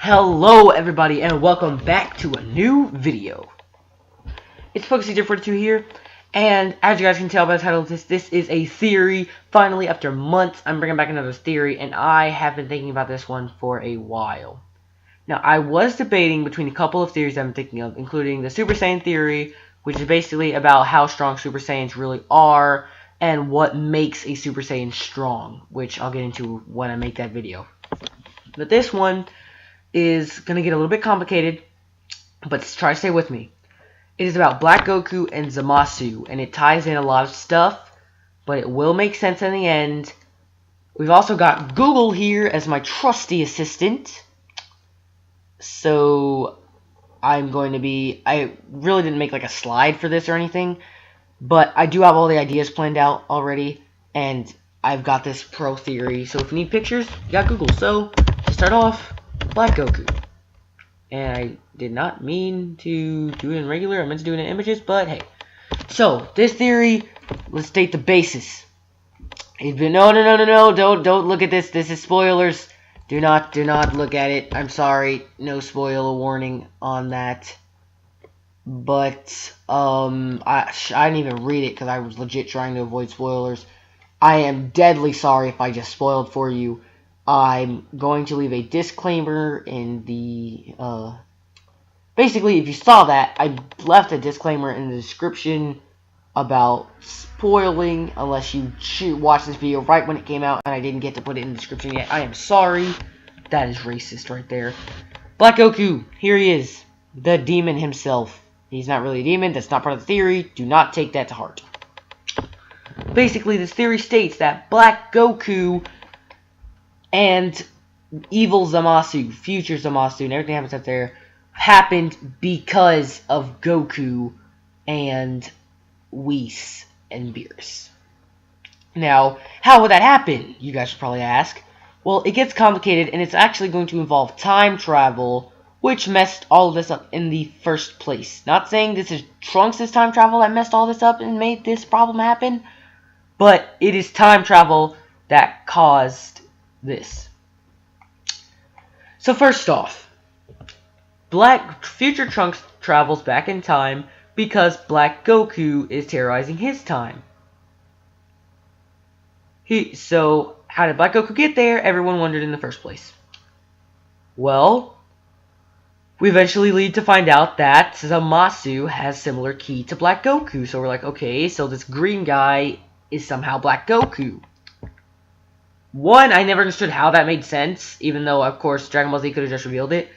Hello everybody and welcome back to a new video. It's PokeSeeker42 here, and as you guys can tell by the title of this is a theory. Finally, after months, I'm bringing back another theory, and I have been thinking about this one for a while. Now, I was debating between a couple of theories I'm thinking of, including the Super Saiyan theory, which is basically about how strong Super Saiyans really are, and what makes a Super Saiyan strong, which I'll get into when I make that video. But this one is going to get a little bit complicated, but try to stay with me. It is about Black Goku and Zamasu, and it ties in a lot of stuff, but it will make sense in the end. We've also got Google here as my trusty assistant. So I really didn't make like a slide for this or anything, but I do have all the ideas planned out already, and I've got this pro theory. So if you need pictures, you got Google. So to start off, Black Goku. And I did not mean to do it in regular. I meant to do it in images, but hey. So this theory, let's state the basis. No, don't look at this. This is spoilers. Do not look at it. I'm sorry. No spoiler warning on that. But I didn't even read it because I was legit trying to avoid spoilers. I am deadly sorry if I just spoiled for you. I'm going to leave a disclaimer in the, basically, if you saw that, I left a disclaimer in the description about spoiling, unless you watch this video right when it came out, and I didn't get to put it in the description yet. I am sorry. That is racist right there. Black Goku, here he is, the demon himself. He's not really a demon, that's not part of the theory. Do not take that to heart. Basically, this theory states that Black Goku and evil Zamasu, future Zamasu, and everything happens up there, happened because of Goku and Whis and Beerus. Now, how would that happen, you guys should probably ask? Well, it gets complicated, and it's actually going to involve time travel, which messed all of this up in the first place. Not saying this is Trunks' time travel that messed all this up and made this problem happen, but it is time travel that caused this. So first off, future Trunks travels back in time because Black Goku is terrorizing his time. So how did Black Goku get there? Everyone wondered in the first place. Well, we eventually lead to find out that Zamasu has similar ki to Black Goku. So we're like, okay, so this green guy is somehow Black Goku. One, I never understood how that made sense, even though, of course, Dragon Ball Z could have just revealed it.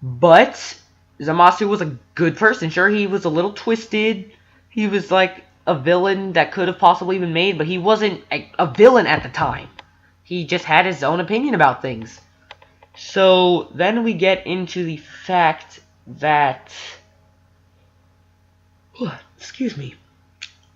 But Zamasu was a good person. Sure, he was a little twisted. He was like a villain that could have possibly been made, but he wasn't a villain at the time. He just had his own opinion about things. So then we get into the fact that... excuse me.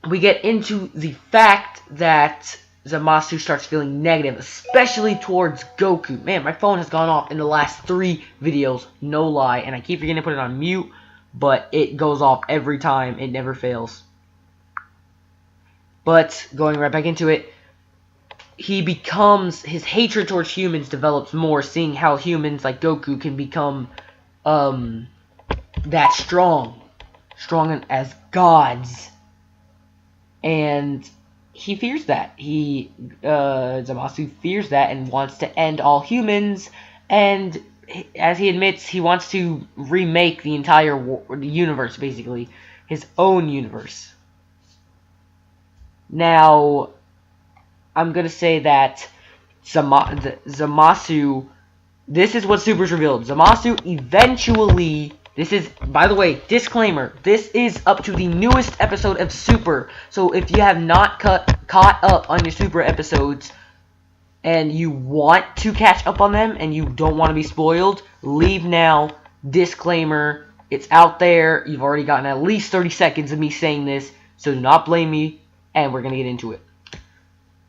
We get into the fact that Zamasu starts feeling negative, especially towards Goku. Man, my phone has gone off in the last 3 videos, no lie, and I keep forgetting to put it on mute, but it goes off every time. It never fails. But, going right back into it, his hatred towards humans develops more, seeing how humans like Goku can become, that strong as gods. And he fears that. Zamasu fears that and wants to end all humans, and as he admits, he wants to remake the entire universe, basically. His own universe. Now, I'm going to say that Zamasu, this is what Super's revealed. Zamasu eventually... This is, by the way, disclaimer, this is up to the newest episode of Super. So if you have not caught up on your Super episodes and you want to catch up on them and you don't want to be spoiled, leave now. Disclaimer, it's out there. You've already gotten at least 30 seconds of me saying this, so do not blame me, and we're going to get into it.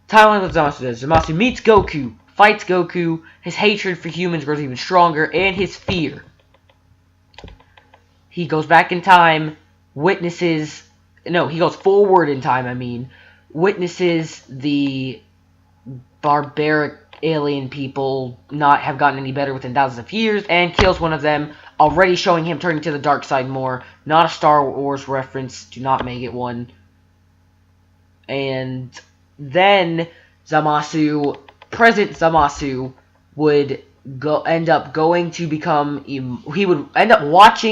Timeline of Zamasu does. Zamasu meets Goku, fights Goku, his hatred for humans grows even stronger, and his fear. He goes back in time, he goes forward in time, witnesses the barbaric alien people not have gotten any better within thousands of years, and kills one of them, already showing him turning to the dark side more. Not a Star Wars reference, do not make it one. And then Zamasu, present Zamasu, would end up watching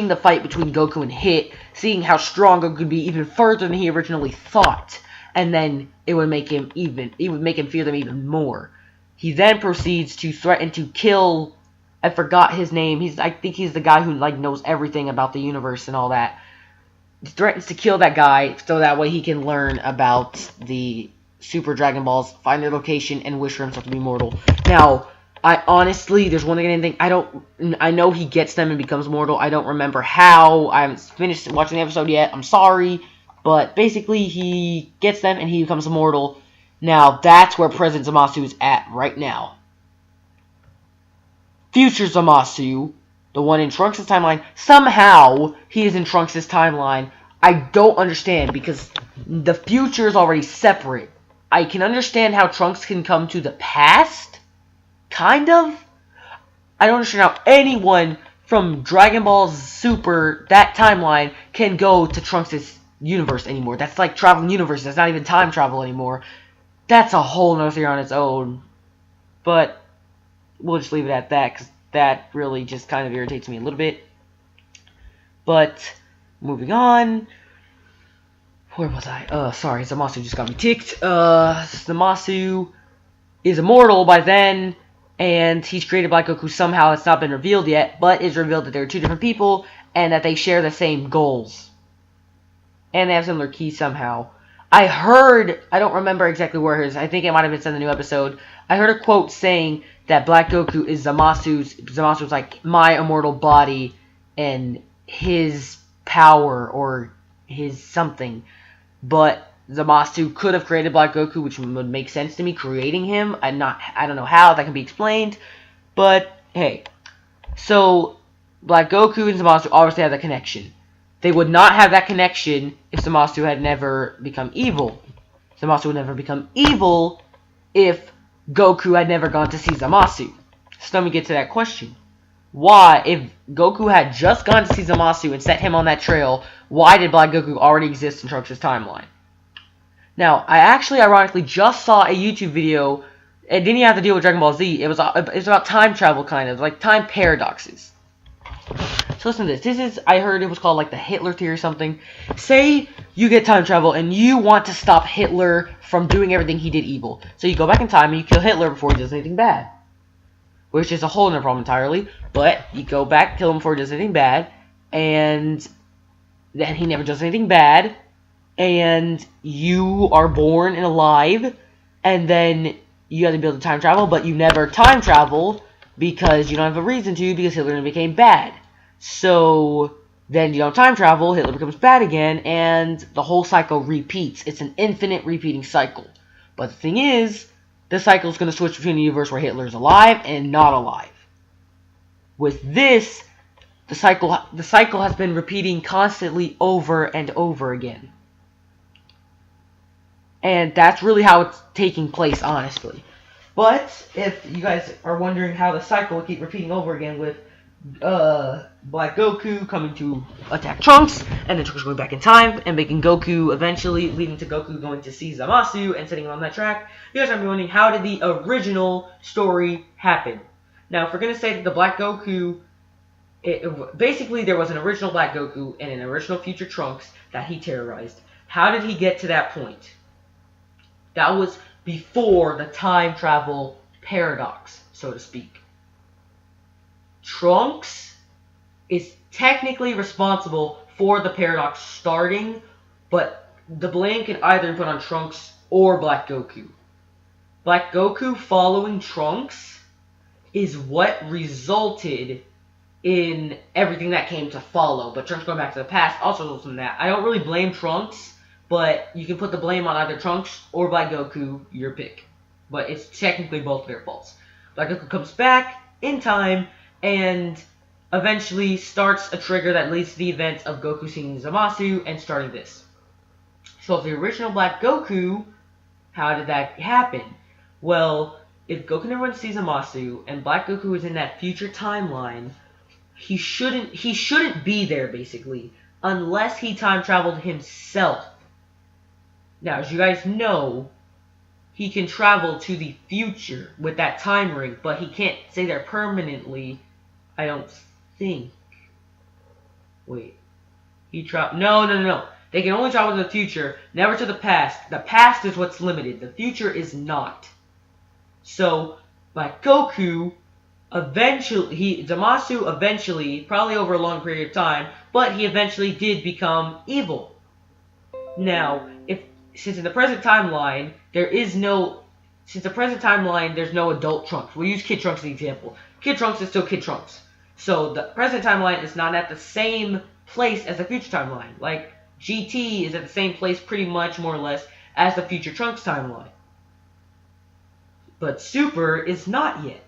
the fight between Goku and Hit, seeing how strong Goku could be even further than he originally thought, and then it would make him fear them even more. He then proceeds to threaten to kill, I forgot his name, I think he's the guy who knows everything about the universe and all that. He threatens to kill that guy so that way he can learn about the Super Dragon Balls, find their location, and wish for himself to be mortal. Now, I honestly, there's one thing I didn't think, I know he gets them and becomes mortal. I don't remember how. I haven't finished watching the episode yet. I'm sorry. But basically, he gets them and he becomes immortal. Now, that's where present Zamasu is at right now. Future Zamasu, the one in Trunks' timeline, somehow he is in Trunks' timeline. I don't understand because the future is already separate. I can understand how Trunks can come to the past. Kind of. I don't understand how anyone from Dragon Ball Super, that timeline, can go to Trunks' universe anymore. That's like traveling universes. That's not even time travel anymore. That's a whole nother theory on its own. But we'll just leave it at that, because that really just kind of irritates me a little bit. But, moving on. Where was I? Sorry, Zamasu just got me ticked. Zamasu is immortal by then, and he's created Black Goku somehow. It's not been revealed yet, but it's revealed that they're two different people, and that they share the same goals. And they have similar keys somehow. I heard, I don't remember exactly where it is, I think it might have been in the new episode, I heard a quote saying that Black Goku is Zamasu's like, my immortal body, and his power, or his something. But Zamasu could have created Black Goku, which would make sense to me, creating him. I don't know how that can be explained, but hey. So, Black Goku and Zamasu obviously have that connection. They would not have that connection if Zamasu had never become evil. Zamasu would never become evil if Goku had never gone to see Zamasu. So let me get to that question. Why, if Goku had just gone to see Zamasu and set him on that trail, why did Black Goku already exist in Trunks' timeline? Now, I actually, ironically, just saw a YouTube video. It didn't even have to deal with Dragon Ball Z. It was about time travel, kind of, like time paradoxes. So listen to this. This is, I heard it was called like the Hitler theory or something. Say you get time travel and you want to stop Hitler from doing everything he did evil. So you go back in time and you kill Hitler before he does anything bad. Which is a whole other problem entirely. But you go back, kill him before he does anything bad. And then he never does anything bad. And you are born and alive. And then you have to be able to time travel. But you never time travel because you don't have a reason to, because Hitler became bad. So then you don't time travel, Hitler becomes bad again, and the whole cycle repeats. It's an infinite repeating cycle. But the thing is, the cycle is going to switch between a universe where Hitler is alive and not alive. With this, the cycle has been repeating constantly over and over again. And that's really how it's taking place, honestly. But if you guys are wondering how the cycle will keep repeating over again with Black Goku coming to attack Trunks, and then Trunks going back in time, and making Goku eventually, leading to Goku going to see Zamasu and setting him on that track, you guys might be wondering, how did the original story happen? Now, if we're going to say that the Black Goku, basically there was an original Black Goku and an original future Trunks that he terrorized. How did he get to that point? That was before the time travel paradox, so to speak. Trunks is technically responsible for the paradox starting, but the blame can either be put on Trunks or Black Goku. Black Goku following Trunks is what resulted in everything that came to follow, but Trunks going back to the past also resulted in that. I don't really blame Trunks, but you can put the blame on either Trunks or Black Goku, your pick. But it's technically both their faults. Black Goku comes back in time and eventually starts a trigger that leads to the event of Goku seeing Zamasu and starting this. So if the original Black Goku, how did that happen? Well, if Goku never went to see Zamasu and Black Goku is in that future timeline, he shouldn't be there basically unless he time traveled himself. Now, as you guys know, he can travel to the future with that time ring, but he can't stay there permanently. I don't think. Wait. No. They can only travel to the future, never to the past. The past is what's limited. The future is not. So, Black Goku, Zamasu eventually, probably over a long period of time, but he eventually did become evil. Now, since in the present timeline, there's no adult Trunks. We'll use Kid Trunks as an example. Kid Trunks is still Kid Trunks. So the present timeline is not at the same place as the future timeline. Like, GT is at the same place pretty much, more or less, as the future Trunks timeline. But Super is not yet.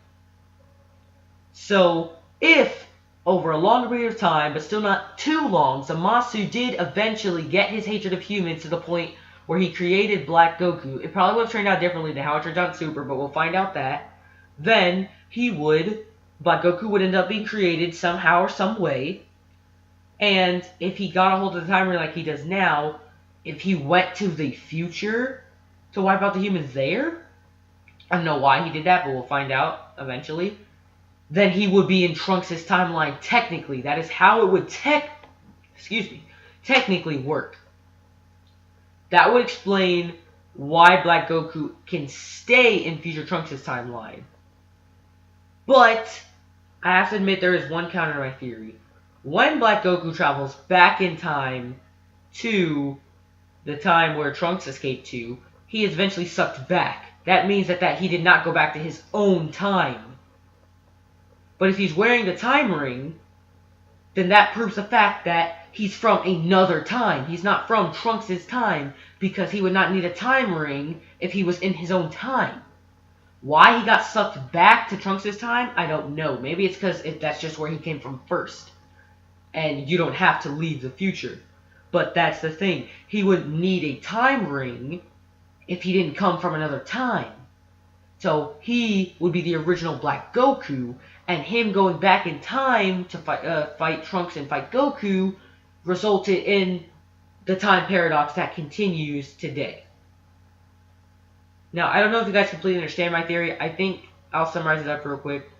So, if, over a longer period of time, but still not too long, Zamasu did eventually get his hatred of humans to the point where he created Black Goku. It probably would have turned out differently than how it turned out in Super, but we'll find out that. Then, Black Goku would end up being created somehow or some way. And if he got a hold of the timer like he does now, if he went to the future to wipe out the humans there, I don't know why he did that, but we'll find out eventually. Then he would be in Trunks' timeline technically. That is how it would technically work. That would explain why Black Goku can stay in future Trunks' timeline. But I have to admit there is one counter to my theory. When Black Goku travels back in time to the time where Trunks escaped to, he is eventually sucked back. That means that he did not go back to his own time. But if he's wearing the time ring, then that proves the fact that he's from another time. He's not from Trunks' time, because he would not need a time ring if he was in his own time. Why he got sucked back to Trunks' time, I don't know. Maybe it's because that's just where he came from first. And you don't have to leave the future. But that's the thing. He would need a time ring if he didn't come from another time. So he would be the original Black Goku, and him going back in time to fight Trunks and fight Goku resulted in the time paradox that continues today. Now, I don't know if you guys completely understand my theory. I think I'll summarize it up real quick.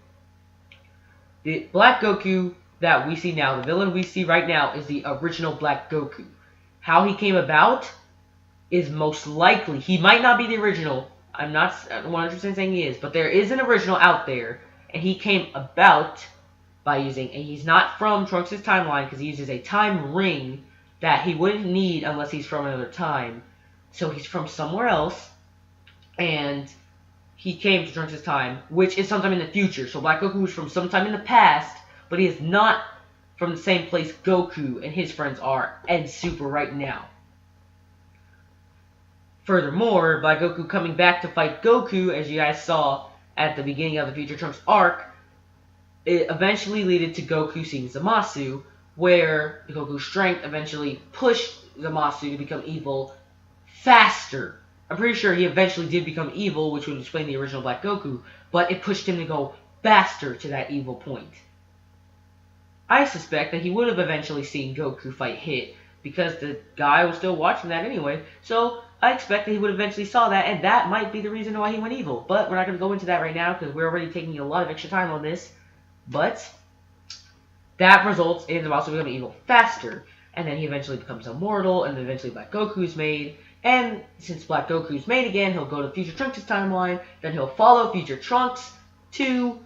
The Black Goku that we see now, the villain we see right now, is the original Black Goku. How he came about is most likely, he might not be the original, I'm not 100% saying he is, but there is an original out there, and he came about by using, and he's not from Trunks' timeline, because he uses a time ring that he wouldn't need unless he's from another time. So he's from somewhere else, and he came to Trunks' time, which is sometime in the future. So Black Goku is from sometime in the past, but he is not from the same place Goku and his friends are and Super right now. Furthermore, Black Goku coming back to fight Goku, as you guys saw at the beginning of the Future Trunks arc, it eventually led to Goku seeing Zamasu, where Goku's strength eventually pushed Zamasu to become evil faster. I'm pretty sure he eventually did become evil, which would explain the original Black Goku, but it pushed him to go faster to that evil point. I suspect that he would have eventually seen Goku fight Hit, because the guy was still watching that anyway, so I expect that he would eventually saw that, and that might be the reason why he went evil. But we're not going to go into that right now, because we're already taking a lot of extra time on this. But that results in Zamasu becoming evil faster, and then he eventually becomes immortal, and then eventually Black Goku's made. And since Black Goku's made again, he'll go to Future Trunks' timeline, then he'll follow Future Trunks to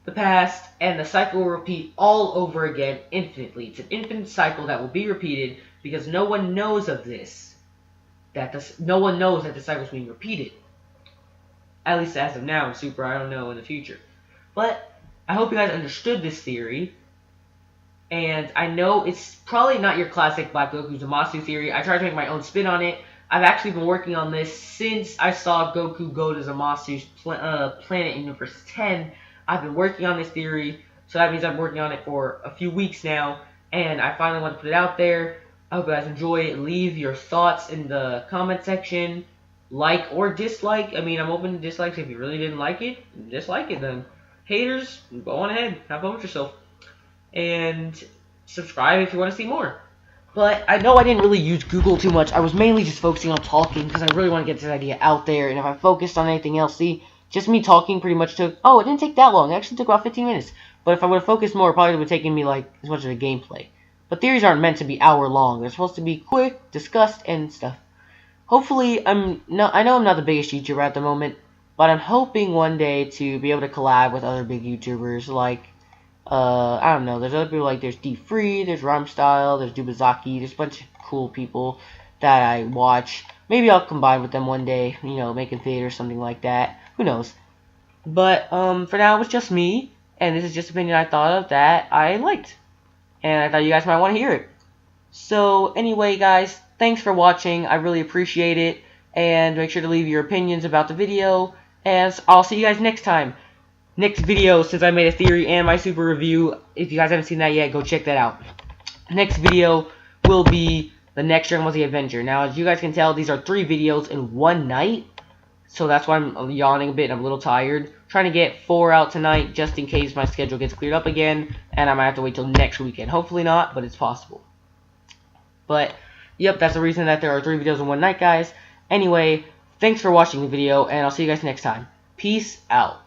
the past, and the cycle will repeat all over again infinitely. It's an infinite cycle that will be repeated, because no one knows of this. No one knows that the cycle is being repeated. At least as of now in Super, I don't know in the future. But I hope you guys understood this theory. And I know it's probably not your classic Black Goku Zamasu theory. I tried to make my own spin on it. I've actually been working on this since I saw Goku go to Zamasu's planet in Universe 10. I've been working on this theory, so that means I'm working on it for a few weeks now, and I finally want to put it out there. I hope you guys enjoy it. Leave your thoughts in the comment section. like or dislike. I mean, I'm open to dislikes. If you really didn't like it, dislike it then. Haters, go on ahead. Have fun with yourself. And subscribe if you want to see more. But I know I didn't really use Google too much. I was mainly just focusing on talking because I really want to get this idea out there. And if I focused on anything else, see, just me talking pretty much took... Oh, it didn't take that long. It actually took about 15 minutes. But if I would have focused more, it probably would have taken me, like, as much of a gameplay. But theories aren't meant to be hour-long. They're supposed to be quick, discussed, and stuff. Hopefully, I know I'm not the biggest YouTuber at the moment, but I'm hoping one day to be able to collab with other big YouTubers, like... I don't know, there's other people like, there's D-Free, there's Rhymestyle, there's Dubazaki, there's a bunch of cool people that I watch. Maybe I'll combine with them one day, you know, make a theater or something like that. Who knows? But, for now, it was just me, and this is just an opinion I thought of that I liked. And I thought you guys might want to hear it. So, anyway, guys, thanks for watching, I really appreciate it, and make sure to leave your opinions about the video, and I'll see you guys next time. Next video, since I made a theory and my super review, if you guys haven't seen that yet, go check that out. Next video will be the next Dragon Ball Z Adventure. Now, as you guys can tell, these are 3 videos in one night, so that's why I'm yawning a bit and I'm a little tired. Trying to get 4 out tonight, just in case my schedule gets cleared up again, and I might have to wait till next weekend. Hopefully not, but it's possible. But, yep, that's the reason that there are 3 videos in one night, guys. Anyway, thanks for watching the video, and I'll see you guys next time. Peace out.